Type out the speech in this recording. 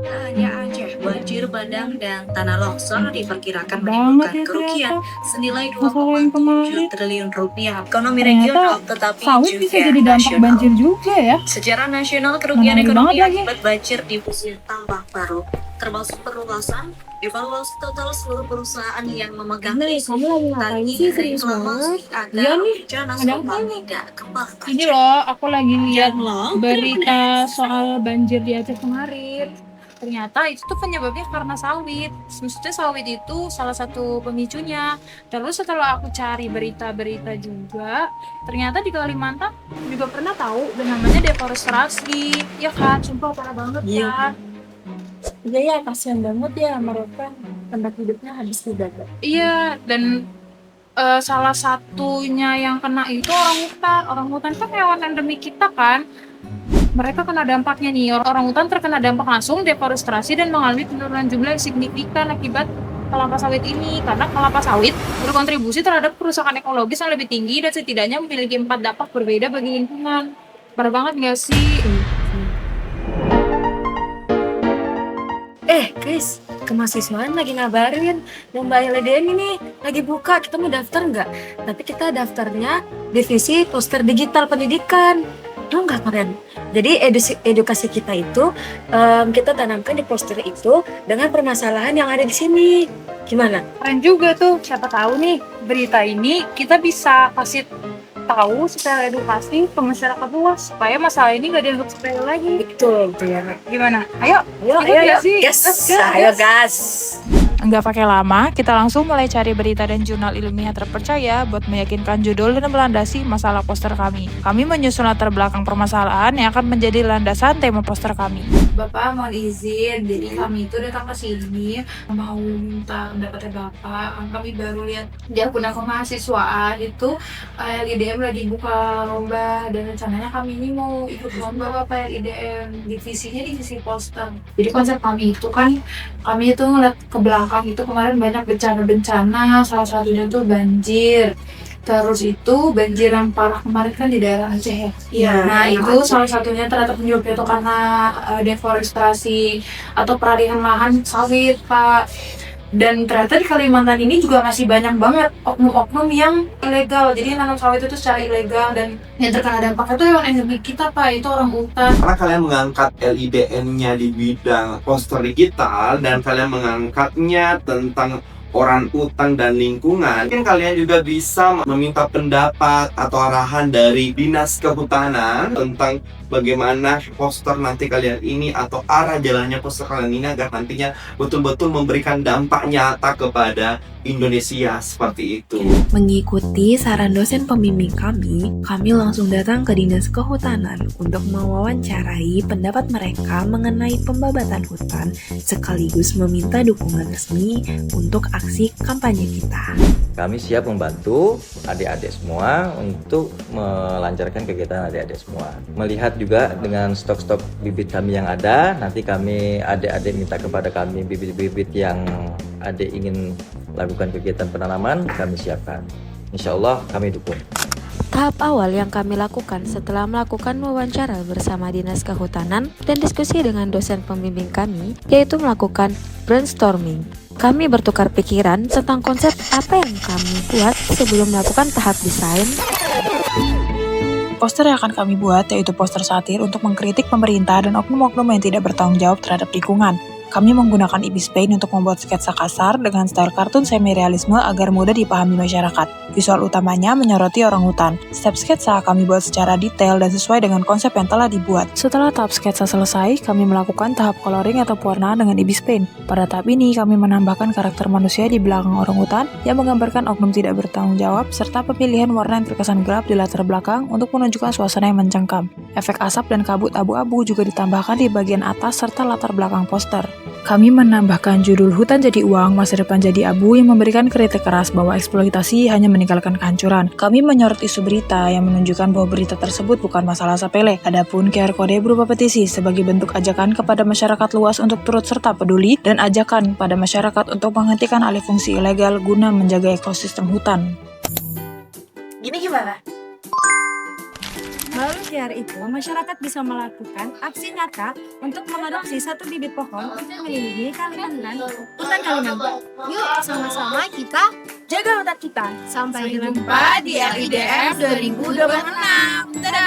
Hanya Aceh, banjir bandang dan tanah longsor diperkirakan Banget menimbulkan ya kerugian ternyata senilai masalah yang 2,7 kemarin. triliun rupiah ekonomi Ternyata regional tetapi sawit bisa juga jadi dampak nasional. banjir juga ya. Secara nasional, Mana kerugian ngeri banget ekonomi lagi. akibat banjir di Pusir Tambang Baru, termasuk perluasan, evaluasi total seluruh perusahaan yang memegang Nih, isu kamu lagi ngapain tadi sih? Serius reklamasi banget? Iya agar nih, bencana ada apa tsunami nih? tidak kembali Ini terjadi. loh, aku lagi lihat Yang berita soal banjir di Aceh kemarin. Ternyata itu tuh penyebabnya karena sawit. Maksudnya sawit itu salah satu pemicunya. Terus setelah aku cari berita-berita juga, ternyata di Kalimantan juga pernah tahu dan namanya deforestasi. Ya kan, sumpah parah banget Iya. kan. Iya ya, kasihan banget ya mereka. Tempat hidupnya habis dibakar. Iya, dan salah satunya yang kena itu orang hutan. Orang hutan kan hewan endemik kita kan. Mereka kena dampaknya nih. Orang hutan terkena dampak langsung deforestasi dan mengalami penurunan jumlah yang signifikan akibat kelapa sawit ini. Karena kelapa sawit berkontribusi terhadap kerusakan ekologis yang lebih tinggi dan setidaknya memiliki 4 dampak berbeda bagi lingkungan. Parah banget nggak sih? Chris, kemahasiswaan lagi ngabarin Lomba LDN ini lagi buka, kita mau daftar nggak? Tapi kita daftarnya divisi poster digital pendidikan. Tuh nggak keren? Jadi edukasi kita itu kita tanamkan di poster itu dengan permasalahan yang ada di sini. Gimana? Keren juga tuh. Siapa tahu nih berita ini kita bisa kasih tahu secara edukasi ke masyarakat luas supaya masalah ini nggak dianggap sepele lagi. Betul ya. Gimana? Ayo, Ayo, ikut ayo, nggak ayo. sih? Yes, Gas, ayo gas. gas. Nggak pakai lama, kita langsung mulai cari berita dan jurnal ilmiah terpercaya buat meyakinkan judul dan melandasi masalah poster kami. Kami menyusun latar belakang permasalahan yang akan menjadi landasan tema poster kami. Bapak mohon izin, jadi kami itu datang ke sini mau minta pendapatnya Bapak. Kami baru lihat di akun mahasiswaan itu LIDM lagi buka lomba dan rencananya kami ini mau ikut lomba Bapak LIDM. Divisinya divisi poster. Jadi konsep kami itu kan kami itu ngeliat ke belakang itu kemarin banyak bencana-bencana, salah satunya tuh banjir. Terus itu banjir yang parah kemarin kan di daerah Aceh ya. Iya. Nah itu salah satunya ternyata penyebabnya itu karena deforestasi atau peralihan lahan sawit Pak. Dan ternyata di Kalimantan ini juga masih banyak banget oknum-oknum yang ilegal. Jadi nanam sawit itu secara ilegal dan yang terkena dampaknya itu hewan endemik kita Pak, itu orang hutan. Karena kalian mengangkat LIDN-nya di bidang poster digital dan kalian mengangkatnya tentang orang hutan dan lingkungan, mungkin kalian juga bisa meminta pendapat atau arahan dari Dinas Kehutanan tentang bagaimana poster nanti kalian ini atau arah jalannya poster kalian ini agar nantinya betul-betul memberikan dampak nyata kepada Indonesia seperti itu. Mengikuti saran dosen pembimbing kami langsung datang ke Dinas Kehutanan untuk mewawancarai pendapat mereka mengenai pembabatan hutan sekaligus meminta dukungan resmi untuk aksi kampanye kita. Kami siap membantu adik-adik semua untuk melancarkan kegiatan adik-adik semua. Melihat juga dengan stok-stok bibit kami yang ada, nanti kami adik-adik minta kepada kami bibit-bibit yang adik ingin lakukan kegiatan penanaman, kami siapkan. Insya Allah kami dukung. Tahap awal yang kami lakukan setelah melakukan wawancara bersama Dinas Kehutanan dan diskusi dengan dosen pembimbing kami, yaitu melakukan brainstorming. Kami bertukar pikiran tentang konsep apa yang kami buat sebelum melakukan tahap desain. Poster yang akan kami buat yaitu poster satir untuk mengkritik pemerintah dan oknum-oknum yang tidak bertanggung jawab terhadap lingkungan. Kami menggunakan Ibis Paint untuk membuat sketsa kasar dengan style kartun semi-realisme agar mudah dipahami masyarakat. Visual utamanya menyoroti orang hutan. Setiap sketsa kami buat secara detail dan sesuai dengan konsep yang telah dibuat. Setelah tahap sketsa selesai, kami melakukan tahap coloring atau pewarnaan dengan Ibis Paint. Pada tahap ini, kami menambahkan karakter manusia di belakang orang hutan yang menggambarkan oknum tidak bertanggung jawab serta pemilihan warna yang terkesan gelap di latar belakang untuk menunjukkan suasana yang mencengkam. Efek asap dan kabut abu-abu juga ditambahkan di bagian atas serta latar belakang poster. Kami menambahkan judul Hutan Jadi Uang, Masa Depan Jadi Abu yang memberikan kritik keras bahwa eksploitasi hanya meninggalkan kehancuran. Kami menyorot isu berita yang menunjukkan bahwa berita tersebut bukan masalah sepele. Adapun QR kode berupa petisi sebagai bentuk ajakan kepada masyarakat luas untuk turut serta peduli dan ajakan pada masyarakat untuk menghentikan alih fungsi ilegal guna menjaga ekosistem hutan. Gini gimana? Melalui QR itu, masyarakat bisa melakukan aksi nyata untuk mengadopsi satu bibit pohon untuk melindungi Kalimantan, hutan Kalimantan. Yuk sama-sama kita Jaga hutan kita. sampai jumpa di LIDM 2026. Dadah!